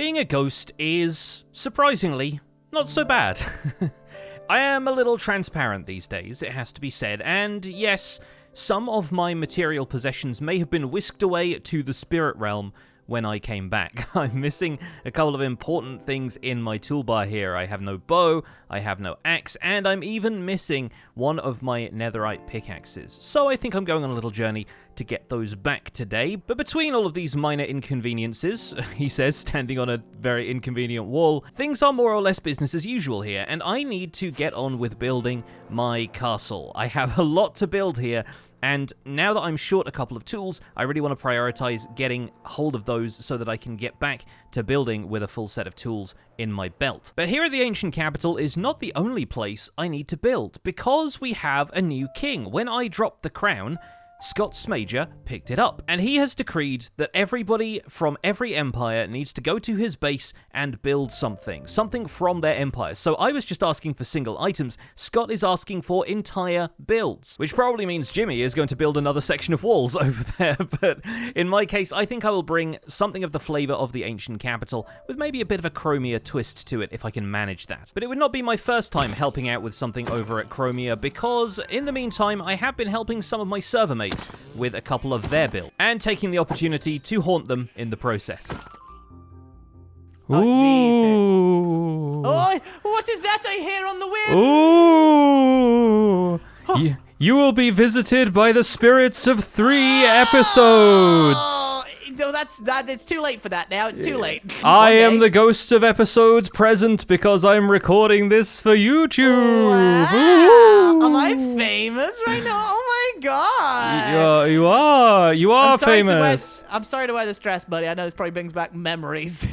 Being a ghost is, surprisingly, not so bad. I am a little transparent these days, it has to be said, and yes, some of my material possessions may have been whisked away to the spirit realm when I came back. I'm missing a couple of important things in my toolbar here. I have no bow, I have no axe, and I'm even missing one of my netherite pickaxes. So I think I'm going on a little journey to get those back today. But between all of these minor inconveniences, he says, standing on a very inconvenient wall, things are more or less business as usual here, and I need to get on with building my castle. I have a lot to build here, and now that I'm short a couple of tools, I really want to prioritize getting hold of those so that I can get back to building with a full set of tools in my belt. But here at the ancient capital is not the only place I need to build, because we have a new king. When I dropped the crown, Scott Smager picked it up, and he has decreed that everybody from every empire needs to go to his base and build something from their empire. So I was just asking for single items. Scott is asking for entire builds, which probably means Jimmy is going to build another section of walls over there. But in my case, I think I will bring something of the flavor of the ancient capital with maybe a bit of a Chromia twist to it if I can manage that. But it would not be my first time helping out with something over at Chromia, because in the meantime, I have been helping some of my server mates with a couple of their builds, and taking the opportunity to haunt them in the process. Ooh. Oh, what is that I hear on the wind? Ooh. You will be visited by the spirits of 3 episodes. Oh, no, it's too late for that now. It's too late. I am the ghost of episodes present because I'm recording this for YouTube. Wow. Am I famous right now? Oh my god. You are famous. I'm sorry to wear this dress, buddy. I know this probably brings back memories.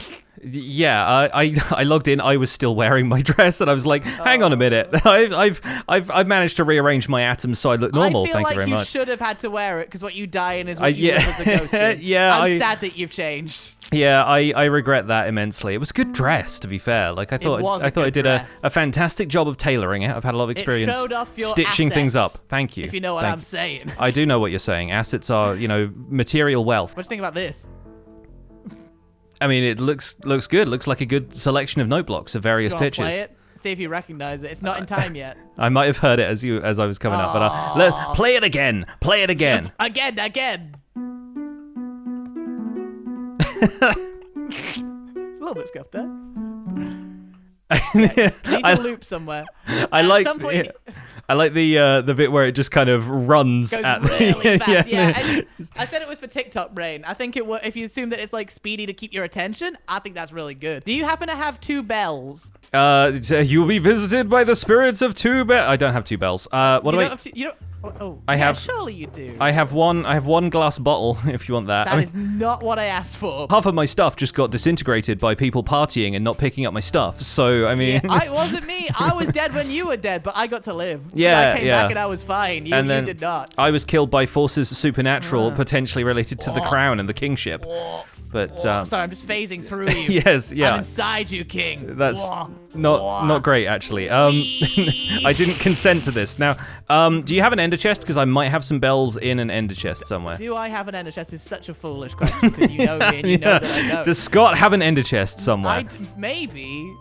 Yeah, I logged in. I was still wearing my dress, and I was like, "Hang on a minute. I've managed to rearrange my atoms so I look normal. Thank you very much." I feel like you should have had to wear it because what you die in is what you live as a ghost in. Yeah, I'm sad that you've changed. Yeah, I regret that immensely. It was a good dress, to be fair. Like I thought I did a fantastic job of tailoring it. I've had a lot of experience stitching things up. Thank you. If you know what I'm saying. I do know what you're saying. Assets are, material wealth. What do you think about this? I mean, it looks good. Looks like a good selection of note blocks of various pictures. Play it. See if you recognize it. It's not in time yet. I might have heard it as I was coming up, but let's play it again. Play it again. Again. A little bit scuffed there. Yeah, need a loop somewhere. I like the bit where it just kind of runs goes at really fast. Yeah. I said it was for TikTok brain. I think if you assume that it's like speedy to keep your attention, I think that's really good. Do you happen to have 2 bells? You will be visited by the spirits of 2 bells. I don't have 2 bells. What do I? You don't. Oh, I have. Surely you do. I have one glass bottle. If you want that. That is not what I asked for. Half of my stuff just got disintegrated by people partying and not picking up my stuff. So I mean, it wasn't me. I was dead when you were dead, but I got to live. Yeah, I came back and I was fine. You did not. I was killed by forces supernatural, potentially related to the crown and the kingship. But sorry, I'm just phasing through you. Yes, yeah. I'm inside you, King. That's not great, actually. I didn't consent to this. Now, do you have an ender chest? Because I might have some bells in an ender chest somewhere. Do I have an ender chest? Is such a foolish question because you know me and you know that I don't. Does Scott have an ender chest somewhere? Maybe.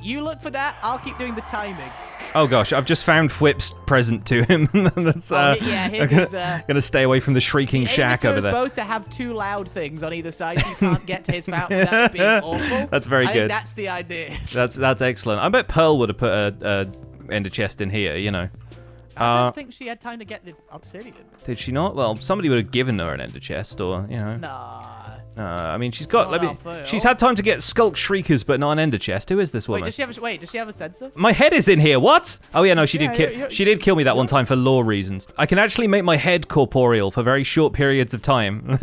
You look for that. I'll keep doing the timing. Oh gosh, I've just found Whip's present to him. That's, his gonna stay away from the shrieking shack over there. Both to have 2 loud things on either side, so you can't get to his fountain without being awful. That's very good. I think that's the idea. That's excellent. I bet Pearl would have put a ender chest in here. I don't think she had time to get the obsidian. Did she not? Well, somebody would have given her an ender chest, or Nah. I mean, she's had time to get Skulk Shriekers, but not an ender chest. Who is this woman? Does she have a sensor? My head is in here. What? Oh yeah, no, she did kill me that one time for lore reasons. I can actually make my head corporeal for very short periods of time.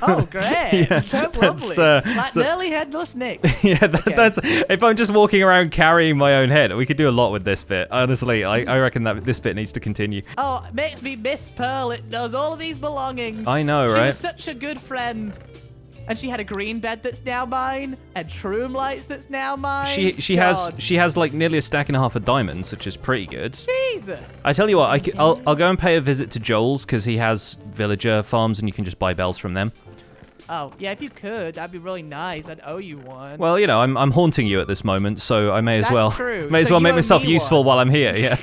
Oh, great. Yeah, that's lovely. Like nearly headless Nick. Yeah, that's if I'm just walking around carrying my own head, we could do a lot with this bit. Honestly, I reckon that this bit needs to continue. Oh, it makes me miss Pearl. It knows all of these belongings. I know, right? She was such a good friend. And she had a green bed that's now mine, and shroom lights that's now mine. She has like nearly a stack and a half of diamonds, which is pretty good. Jesus. I tell you what, I'll go and pay a visit to Joel's because he has villager farms and you can just buy bells from them. Oh, yeah, if you could, that'd be really nice. I'd owe you one. Well, you know, I'm haunting you at this moment, so I may as That's well true. may as So well you make owe myself me useful one. while I'm here. Yeah.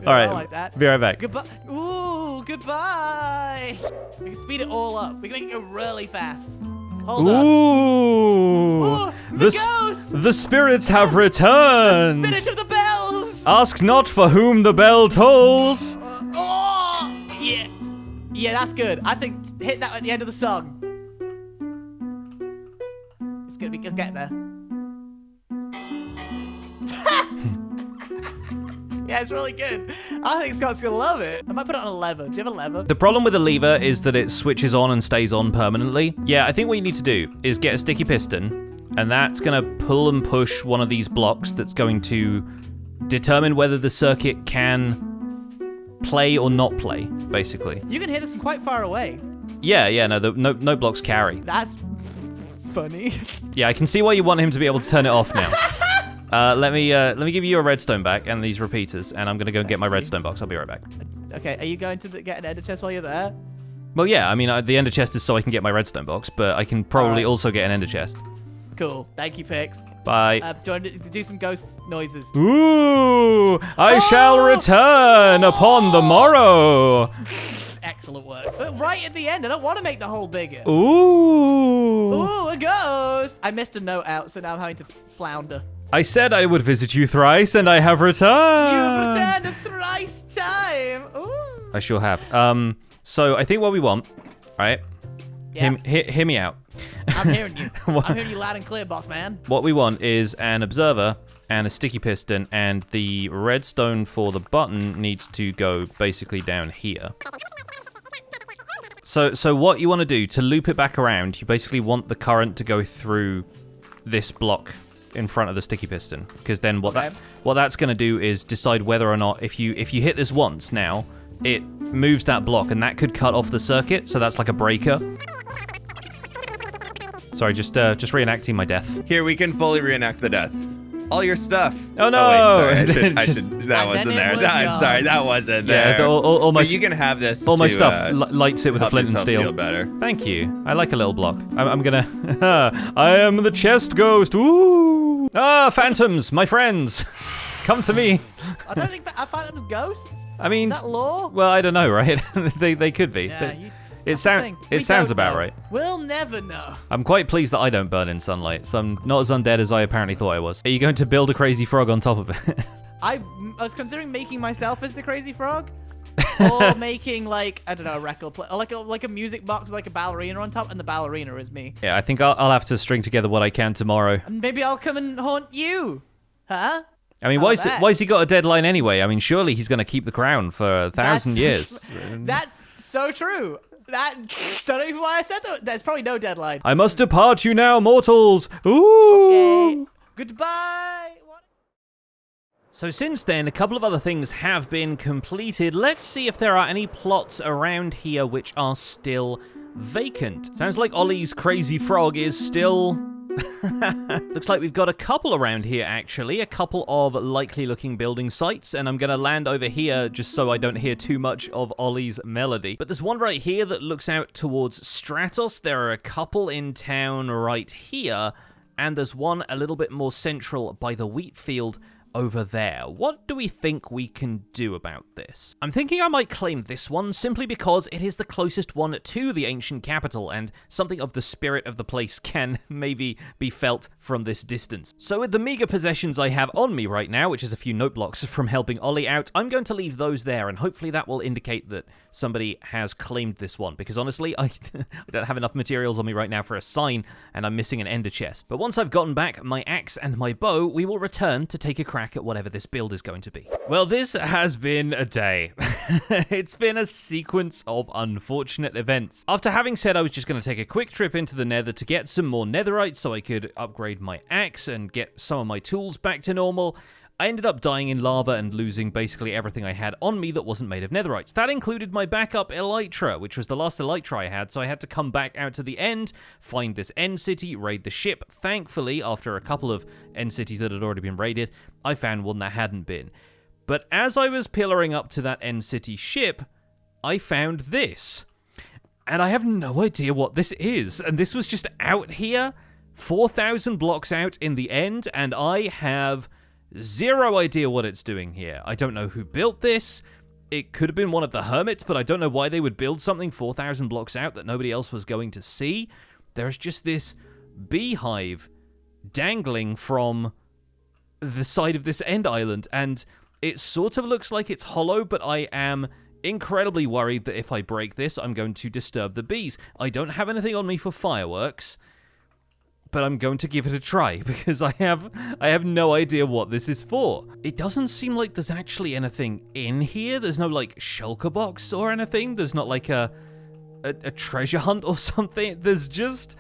All right. I like that. Be right back. Goodbye. Ooh, goodbye. We can speed it all up. We can make it go really fast. Hold on. Ooh. Oh, the ghost! The spirits have The returned. spirit of the bells! Ask not for whom the bell tolls. Oh! Yeah. Yeah, that's good. I think hit that at the end of the song. It's gonna be good. Get there. Yeah, it's really good. I think Scott's gonna love it. I might put it on a lever. Do you have a lever? The problem with the lever is that it switches on and stays on permanently. Yeah, I think what you need to do is get a sticky piston, and that's gonna pull and push one of these blocks that's going to determine whether the circuit can play or not play, basically. You can hear this from quite far away. Yeah, no blocks carry. That's funny. Yeah, I can see why you want him to be able to turn it off now. Let me give you your redstone back and these repeaters, and I'm gonna go and get my redstone box. I'll be right back. Okay, are you going to get an ender chest while you're there? Well, yeah, I mean, the ender chest is so I can get my redstone box, but I can probably also get an ender chest. Cool. Thank you, Pix. Bye. Do you want to do some ghost noises? Ooh, I shall return upon the morrow. Excellent work. But right at the end, I don't want to make the hole bigger. Ooh. Ooh, a ghost! I missed a note out, so now I'm having to flounder. I said I would visit you thrice, and I have returned. You've returned a thrice time. Ooh. I sure have. So I think what we want, right? Yeah. Hear me out. I'm hearing you. What? I'm hearing you loud and clear, boss man. What we want is an observer and a sticky piston, and the redstone for the button needs to go basically down here. So what you want to do to loop it back around, you basically want the current to go through this block in front of the sticky piston, because then what that's going to do is decide whether or not if you hit this once now, it moves that block, and that could cut off the circuit. So that's like a breaker. Sorry, just reenacting my death. Here, we can fully reenact the death. All your stuff. Oh, no. Oh, wait, sorry. I should that And wasn't then it there. was I'm gone. sorry, that wasn't there. Yeah, all my But you can have this. all my to, stuff lights it with a help flint and yourself steel. Feel better. Thank you. I like a little block. I'm gonna. I am the chest ghost. Ooh. Ah, phantoms, my friends, come to me. I don't think I find them as ghosts. I mean, Is that law? well, I don't know, right? they could be. Yeah, It that's the thing. We sounds don't about know. right. We'll never know. I'm quite pleased that I don't burn in sunlight, so I'm not as undead as I apparently thought I was. Are you going to build a crazy frog on top of it? I was considering making myself as the crazy frog, or making like I don't know a record play, or like a music box with like a ballerina on top, and the ballerina is me. Yeah, I think I'll have to string together what I can tomorrow. And maybe I'll come and haunt you, huh? I mean, why's he got a deadline anyway? I mean, surely he's going to keep the crown for 1,000 years. That's so true. Don't know even why I said that. There's probably no deadline. I must depart you now, mortals. Ooh. Okay. Goodbye. So since then, a couple of other things have been completed. Let's see if there are any plots around here which are still vacant. Sounds like Ollie's crazy frog is still... Looks like we've got a couple around here, actually. A couple of likely-looking building sites, and I'm going to land over here just so I don't hear too much of Ollie's melody. But there's one right here that looks out towards Stratos. There are a couple in town right here, and there's one a little bit more central by the wheat field over there. What do we think we can do about this? I'm thinking I might claim this one simply because it is the closest one to the ancient capital, and something of the spirit of the place can maybe be felt from this distance. So with the meager possessions I have on me right now, which is a few note blocks from helping Ollie out, I'm going to leave those there, and hopefully that will indicate that somebody has claimed this one, because honestly, I don't have enough materials on me right now for a sign, and I'm missing an ender chest. But once I've gotten back my axe and my bow, we will return to take a crack at whatever this build is going to be. Well, this has been a day. It's been a sequence of unfortunate events. After having said I was just going to take a quick trip into the nether to get some more netherite so I could upgrade my axe and get some of my tools back to normal, I ended up dying in lava and losing basically everything I had on me that wasn't made of netherites. That included my backup elytra, which was the last elytra I had, so I had to come back out to the end, find this end city, raid the ship. Thankfully, after a couple of end cities that had already been raided, I found one that hadn't been. But as I was pillaring up to that end city ship, I found this. and I have no idea what this is. And this was just out here, 4,000 blocks out in the end, and I have zero idea what it's doing here. I don't know who built this. It could have been one of the hermits, but I don't know why they would build something 4,000 blocks out that nobody else was going to see. There's just this beehive dangling from the side of this end island, and it sort of looks like it's hollow, but I am incredibly worried that if I break this, I'm going to disturb the bees. I don't have anything on me for fireworks, but I'm going to give it a try because I have no idea what this is for. It doesn't seem like there's actually anything in here. There's no like shulker box or anything. There's not like a treasure hunt or something. There's just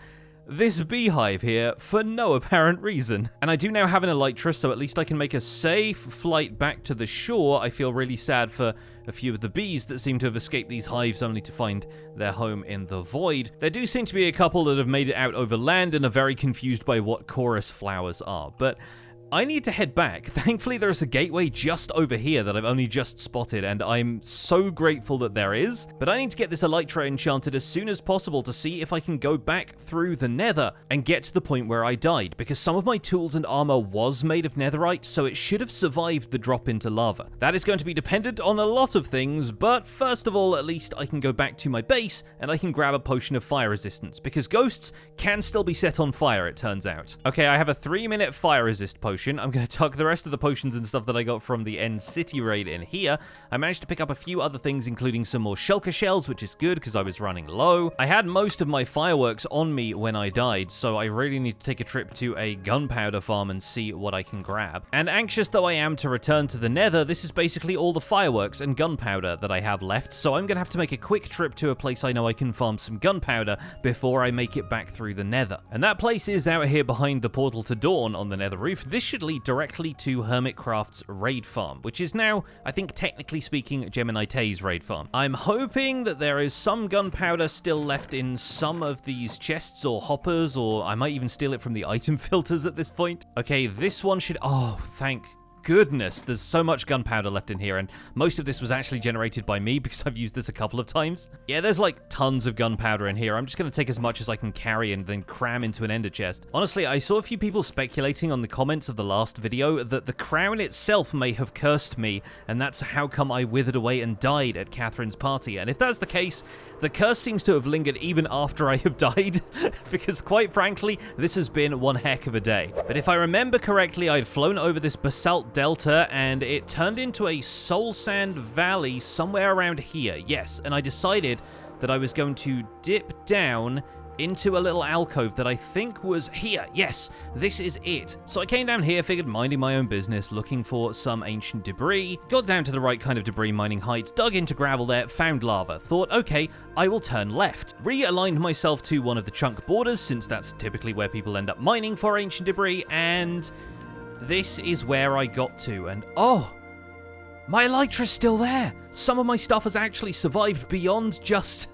this beehive here for no apparent reason. And I do now have an elytra, so at least I can make a safe flight back to the shore. I feel really sad for a few of the bees that seem to have escaped these hives only to find their home in the void. There do seem to be a couple that have made it out over land and are very confused by what chorus flowers are, but I need to head back. Thankfully, there's a gateway just over here that I've only just spotted, and I'm so grateful that there is. But I need to get this elytra enchanted as soon as possible to see if I can go back through the nether and get to the point where I died, because some of my tools and armor was made of netherite, so it should have survived the drop into lava. That is going to be dependent on a lot of things, but first of all, at least I can go back to my base and I can grab a potion of fire resistance, because ghosts can still be set on fire, it turns out. Okay, I have a 3-minute fire resist potion. I'm going to tuck the rest of the potions and stuff that I got from the End City raid in here. I managed to pick up a few other things, including some more shulker shells, which is good because I was running low. I had most of my fireworks on me when I died, so I really need to take a trip to a gunpowder farm and see what I can grab. And anxious though I am to return to the nether, this is basically all the fireworks and gunpowder that I have left, so I'm going to have to make a quick trip to a place I know I can farm some gunpowder before I make it back through the nether. And that place is out here behind the portal to Dawn on the nether roof. This should lead directly to Hermitcraft's raid farm, which is now, I think technically speaking, Gemini Tay's raid farm. I'm hoping that there is some gunpowder still left in some of these chests or hoppers, or I might even steal it from the item filters at this point. Okay, this one should... Oh, thank goodness, there's so much gunpowder left in here, and most of this was actually generated by me because I've used this a couple of times. Yeah, there's like tons of gunpowder in here. I'm just going to take as much as I can carry and then cram into an ender chest. Honestly, I saw a few people speculating on the comments of the last video that the crown itself may have cursed me, and that's how come I withered away and died at Catherine's party. And if that's the case, the curse seems to have lingered even after I have died, because quite frankly, this has been one heck of a day. But if I remember correctly, I'd flown over this basalt delta, and it turned into a soul sand valley somewhere around here. Yes, and I decided that I was going to dip down into a little alcove that I think was here. Yes, this is it. So I came down here, figured minding my own business, looking for some ancient debris, got down to the right kind of debris mining height, dug into gravel there, found lava, thought, okay, I will turn left. Realigned myself to one of the chunk borders, since that's typically where people end up mining for ancient debris, and this is where I got to, and oh, my elytra's still there. Some of my stuff has actually survived beyond just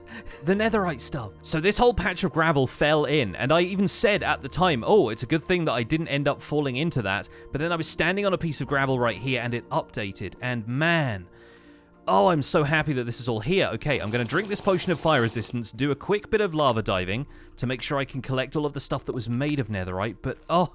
the netherite stuff. So this whole patch of gravel fell in, and I even said at the time, oh, it's a good thing that I didn't end up falling into that, but then I was standing on a piece of gravel right here, and it updated, and man, oh, I'm so happy that this is all here. Okay, I'm going to drink this potion of fire resistance, do a quick bit of lava diving to make sure I can collect all of the stuff that was made of netherite, but oh,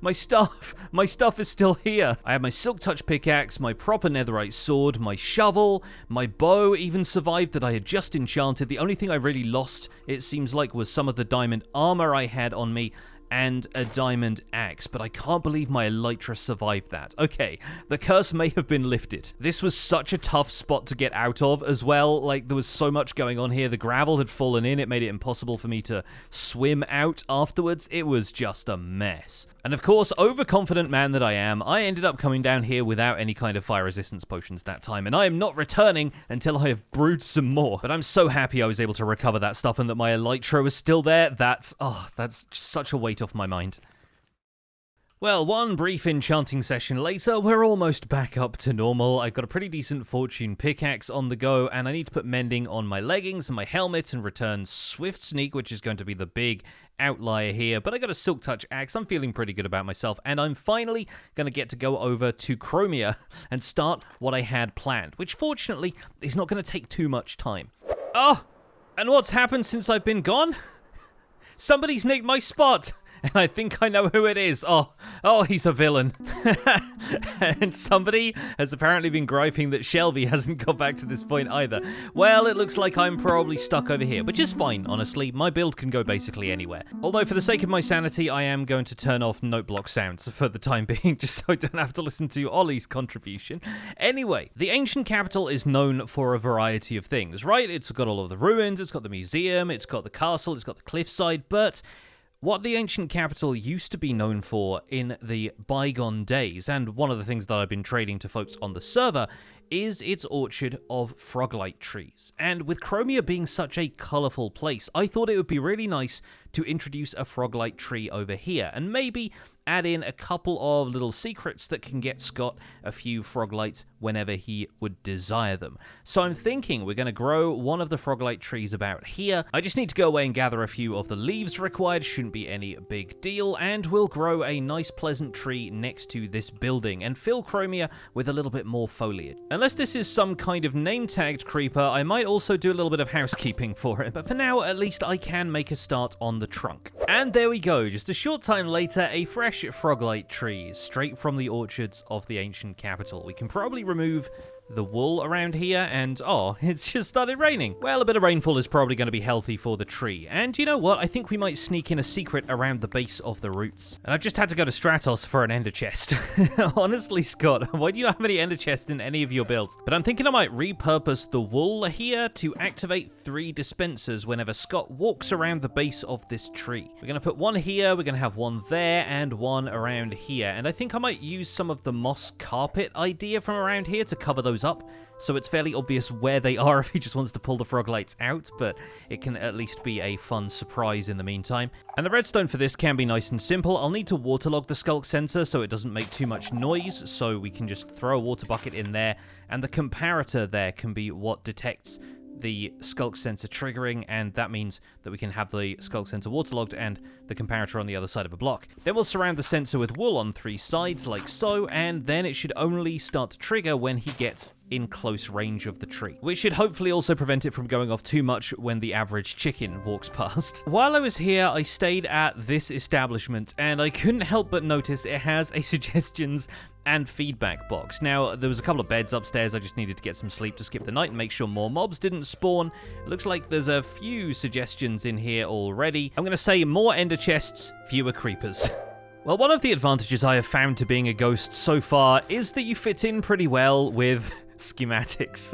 my stuff is still here. I have my silk touch pickaxe, my proper netherite sword, my shovel, my bow even survived that I had just enchanted. The only thing I really lost, it seems like, was some of the diamond armor I had on me, and a diamond axe, but I can't believe my elytra survived that. Okay, the curse may have been lifted. This was such a tough spot to get out of as well. Like, there was so much going on here. The gravel had fallen in. It made it impossible for me to swim out afterwards. It was just a mess. And of course, overconfident man that I am, I ended up coming down here without any kind of fire resistance potions that time, and I am not returning until I have brewed some more. But I'm so happy I was able to recover that stuff and that my elytra was still there. That's such a weight off my mind. Well, one brief enchanting session later, we're almost back up to normal. I've got a pretty decent fortune pickaxe on the go, and I need to put mending on my leggings and my helmet and return Swift Sneak, which is going to be the big outlier here. But I got a Silk Touch axe. I'm feeling pretty good about myself, and I'm finally going to get to go over to Chromia and start what I had planned, which fortunately is not going to take too much time. Oh! And what's happened since I've been gone? Somebody's nicked my spot. And I think I know who it is. Oh, he's a villain. And somebody has apparently been griping that Shelby hasn't got back to this point either. Well, it looks like I'm probably stuck over here, which is fine, honestly. My build can go basically anywhere. Although, for the sake of my sanity, I am going to turn off note block sounds for the time being, just so I don't have to listen to Oli's contribution. Anyway, the ancient capital is known for a variety of things, right? It's got all of the ruins, it's got the museum, it's got the castle, it's got the cliffside, but what the ancient capital used to be known for in the bygone days, and one of the things that I've been trading to folks on the server, is its orchard of froglight trees. And with Chromia being such a colourful place, I thought it would be really nice to introduce a froglight tree over here, and maybe add in a couple of little secrets that can get Scott a few froglights whenever he would desire them. So I'm thinking we're going to grow one of the froglight trees about here. I just need to go away and gather a few of the leaves required, shouldn't be any big deal, and we'll grow a nice pleasant tree next to this building and fill Chromia with a little bit more foliage. Unless this is some kind of name-tagged creeper, I might also do a little bit of housekeeping for it, but for now, at least I can make a start on the trunk. And there we go, just a short time later, a fresh froglight tree, straight from the orchards of the ancient capital. We can probably remove the wool around here, and it's just started raining. Well, a bit of rainfall is probably going to be healthy for the tree, and you know what, I think we might sneak in a secret around the base of the roots. And I've just had to go to Stratos for an ender chest. Honestly, Scott, why do you not have any ender chests in any of your builds? But I'm thinking I might repurpose the wool here to activate 3 dispensers whenever Scott walks around the base of this tree. We're going to put one here, we're going to have one there, and one around here, and I think I might use some of the moss carpet idea from around here to cover those up, so it's fairly obvious where they are if he just wants to pull the froglights out, but it can at least be a fun surprise in the meantime. And the redstone for this can be nice and simple. I'll need to waterlog the skulk sensor so it doesn't make too much noise, so we can just throw a water bucket in there, and the comparator there can be what detects the skulk sensor triggering, and that means that we can have the skulk sensor waterlogged and the comparator on the other side of a block. Then we'll surround the sensor with wool on 3 sides like so, and then it should only start to trigger when he gets in close range of the tree, which should hopefully also prevent it from going off too much when the average chicken walks past. While I was here, I stayed at this establishment, and I couldn't help but notice it has a suggestions and feedback box. Now, there was a couple of beds upstairs. I just needed to get some sleep to skip the night and make sure more mobs didn't spawn. It looks like there's a few suggestions in here already. I'm going to say more ender chests, fewer creepers. Well, one of the advantages I have found to being a ghost so far is that you fit in pretty well with schematics.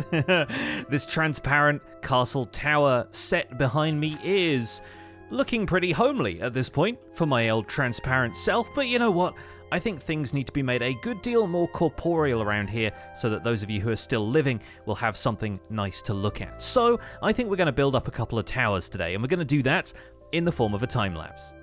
This transparent castle tower set behind me is looking pretty homely at this point for my old transparent self, but you know what? I think things need to be made a good deal more corporeal around here so that those of you who are still living will have something nice to look at. So I think we're going to build up a couple of towers today, and we're going to do that in the form of a time-lapse.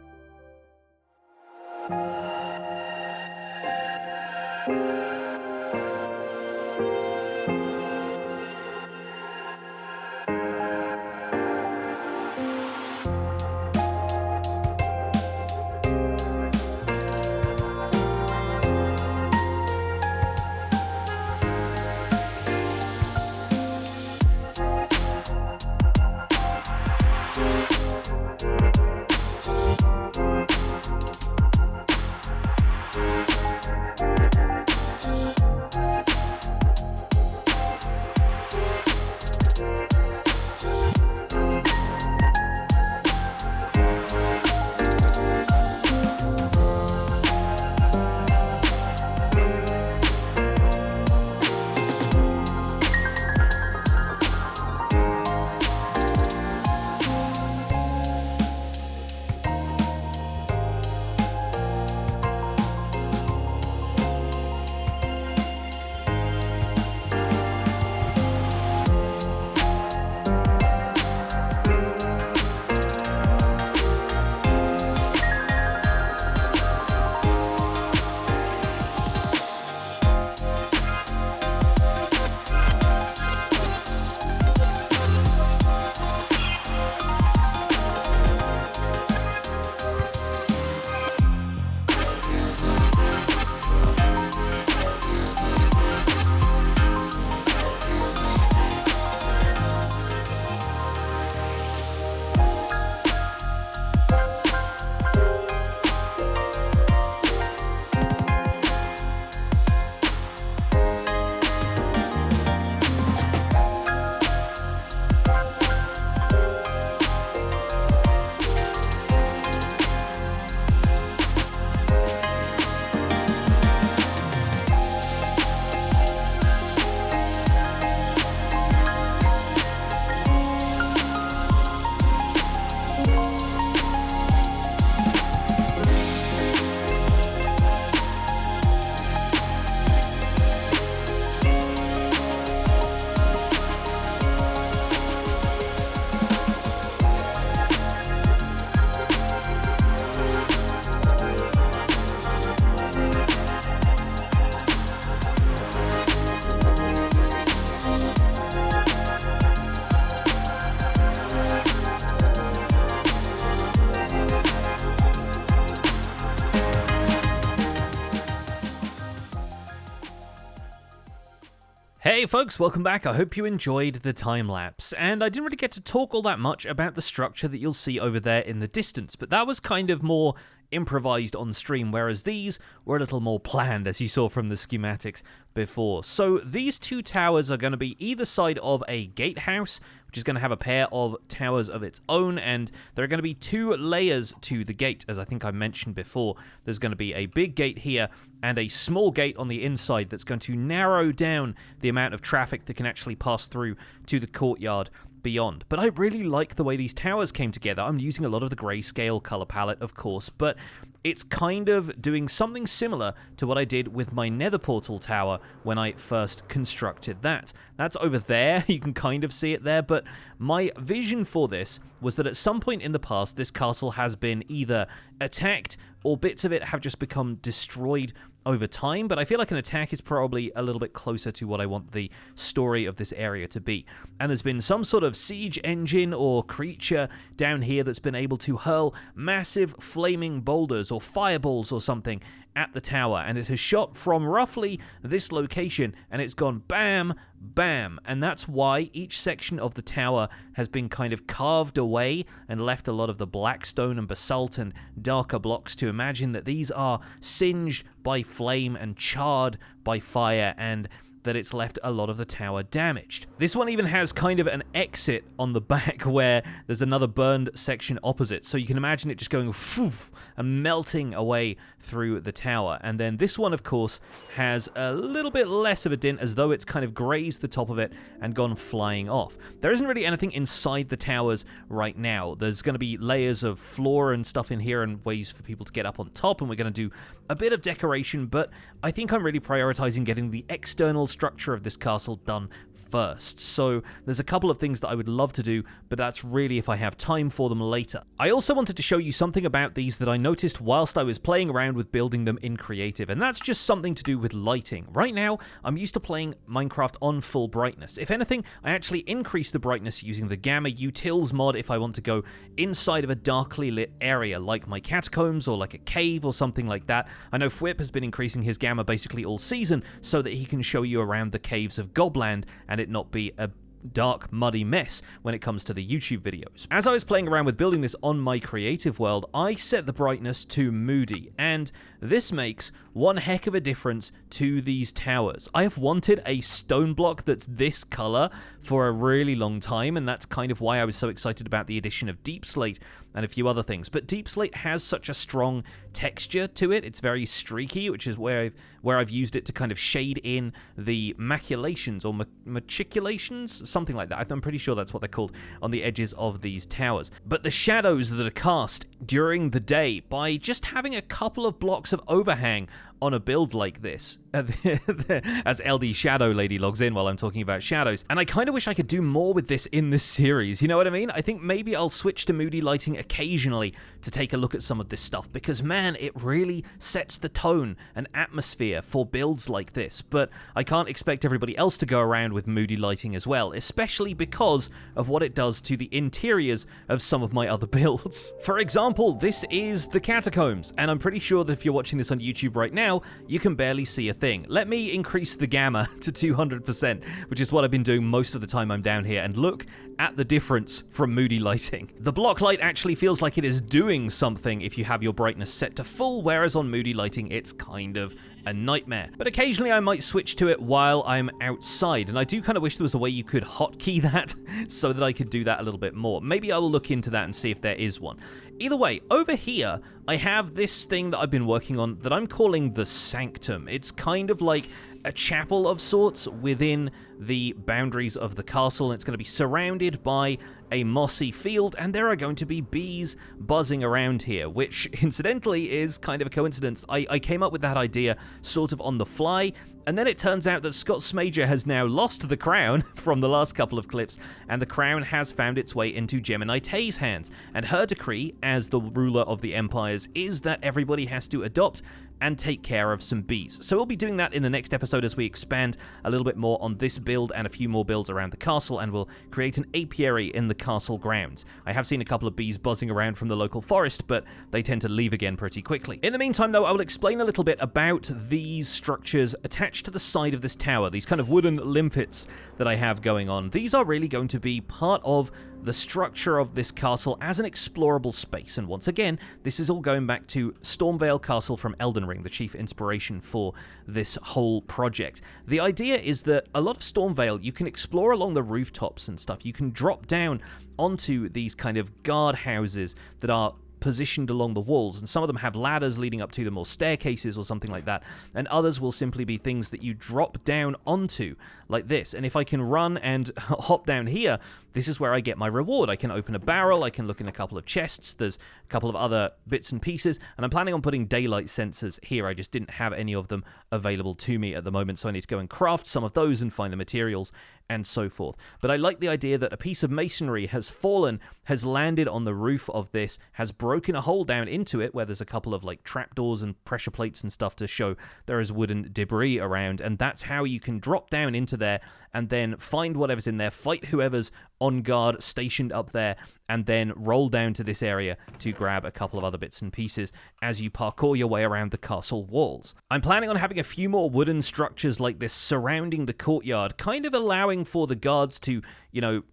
Hey folks, welcome back. I hope you enjoyed the time lapse. And I didn't really get to talk all that much about the structure that you'll see over there in the distance, but that was kind of more improvised on stream, whereas these were a little more planned, as you saw from the schematics before. So these two towers are going to be either side of a gatehouse, which is going to have a pair of towers of its own, and there are going to be two layers to the gate, as I think I mentioned before. There's going to be a big gate here and a small gate on the inside that's going to narrow down the amount of traffic that can actually pass through to the courtyard beyond. But I really like the way these towers came together. I'm using a lot of the grayscale color palette, of course, but it's kind of doing something similar to what I did with my nether portal tower when I first constructed that. That's over there, you can kind of see it there, but my vision for this was that at some point in the past, this castle has been either attacked or bits of it have just become destroyed over time, but I feel like an attack is probably a little bit closer to what I want the story of this area to be. And there's been some sort of siege engine or creature down here that's been able to hurl massive flaming boulders or fireballs or something at the tower, and it has shot from roughly this location, and it's gone bam, bam, and that's why each section of the tower has been kind of carved away and left a lot of the black stone and basalt and darker blocks to imagine that these are singed by flame and charred by fire, and that it's left a lot of the tower damaged. This one even has kind of an exit on the back where there's another burned section opposite, so you can imagine it just going whoof and melting away through the tower. And then this one, of course, has a little bit less of a dent, as though it's kind of grazed the top of it and gone flying off. There isn't really anything inside the towers right now. There's going to be layers of floor and stuff in here and ways for people to get up on top, and we're going to do a bit of decoration, but I think I'm really prioritizing getting the external structure of this castle done first. So there's a couple of things that I would love to do, but that's really if I have time for them later. I also wanted to show you something about these that I noticed whilst I was playing around with building them in creative, and that's just something to do with lighting. Right now, I'm used to playing Minecraft on full brightness. If anything, I actually increase the brightness using the Gamma Utils mod if I want to go inside of a darkly lit area, like my catacombs or like a cave or something like that. I know Fwip has been increasing his Gamma basically all season so that he can show you around the caves of Gobland and it not be a dark, muddy mess when it comes to the YouTube videos. As I was playing around with building this on my creative world, I set the brightness to moody, and this makes one heck of a difference to these towers. I have wanted a stone block that's this color for a really long time, and that's kind of why I was so excited about the addition of Deep Slate and a few other things. But Deep Slate has such a strong texture to it. It's very streaky, which is where I've used it to kind of shade in the maculations or matriculations, something like that. I'm pretty sure that's what they're called on the edges of these towers. But the shadows that are cast during the day by just having a couple of blocks of overhang on a build like this, as LD Shadow Lady logs in while I'm talking about shadows, and I kind of wish I could do more with this in this series, you know what I mean? I think maybe I'll switch to moody lighting occasionally to take a look at some of this stuff, because man, it really sets the tone and atmosphere for builds like this, but I can't expect everybody else to go around with moody lighting as well, especially because of what it does to the interiors of some of my other builds. For example, this is the catacombs, and I'm pretty sure that if you're watching this on YouTube right now, you can barely see a thing. Let me increase the gamma to 200%, which is what I've been doing most of the time I'm down here, and look at the difference from moody lighting. The block light actually feels like it is doing something if you have your brightness set to full, whereas on moody lighting it's kind of a nightmare. But occasionally I might switch to it while I'm outside, and I do kind of wish there was a way you could hotkey that so that I could do that a little bit more. Maybe I will look into that and see if there is one. Either way, over here, I have this thing that I've been working on that I'm calling the Sanctum. It's kind of like a chapel of sorts within the boundaries of the castle, and it's going to be surrounded by a mossy field, and there are going to be bees buzzing around here, which incidentally is kind of a coincidence. I came up with that idea sort of on the fly, and then it turns out that Scott Smager has now lost the crown from the last couple of clips, and the crown has found its way into Gemini Tay's hands, and her decree, as the ruler of the empires, is that everybody has to adopt and take care of some bees. So we'll be doing that in the next episode as we expand a little bit more on this build and a few more builds around the castle, and we'll create an apiary in the castle grounds. I have seen a couple of bees buzzing around from the local forest, but they tend to leave again pretty quickly. In the meantime, though, I will explain a little bit about these structures attached to the side of this tower, these kind of wooden limpets that I have going on. These are really going to be part of the structure of this castle as an explorable space, and once again, this is all going back to Stormvale Castle from Elden Ring, the chief inspiration for this whole project. The idea is that a lot of Stormvale, you can explore along the rooftops and stuff. You can drop down onto these kind of guard houses that are positioned along the walls, and some of them have ladders leading up to them or staircases or something like that, and others will simply be things that you drop down onto like this. And if I can run and hop down here, this is where I get my reward. I can open a barrel, I can look in a couple of chests, there's a couple of other bits and pieces, and I'm planning on putting daylight sensors here. I just didn't have any of them available to me at the moment, so I need to go and craft some of those and find the materials and so forth. But I like the idea that a piece of masonry has fallen, has landed on the roof of this, has broken a hole down into it where there's a couple of like trapdoors and pressure plates and stuff to show there is wooden debris around, and that's how you can drop down into there and then find whatever's in there, fight whoever's on guard stationed up there, and then roll down to this area to grab a couple of other bits and pieces as you parkour your way around the castle walls. I'm planning on having a few more wooden structures like this surrounding the courtyard, kind of allowing for the guards to,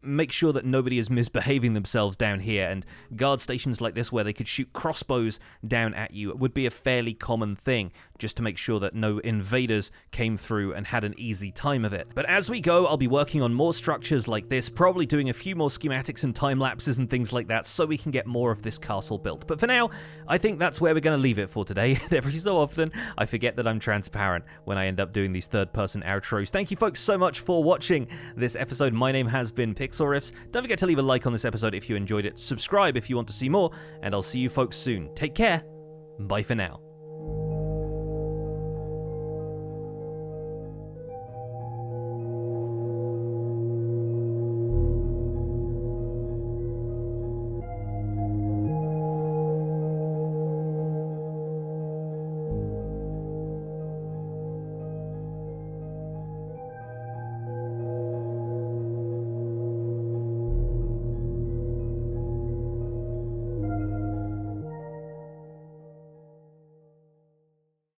make sure that nobody is misbehaving themselves down here, and guard stations like this where they could shoot crossbows down at you would be a fairly common thing, just to make sure that no invaders came through and had an easy time of it. But as we go, I'll be working on more structures like this, probably doing a few more schematics and time lapses and things like that so we can get more of this castle built. But for now, I think that's where we're going to leave it for today. Every so often, I forget that I'm transparent when I end up doing these third-person outros. Thank you folks so much for watching this episode. My name has been Pixlriffs. Don't forget to leave a like on this episode if you enjoyed it, subscribe if you want to see more, and I'll see you folks soon. Take care. Bye for now.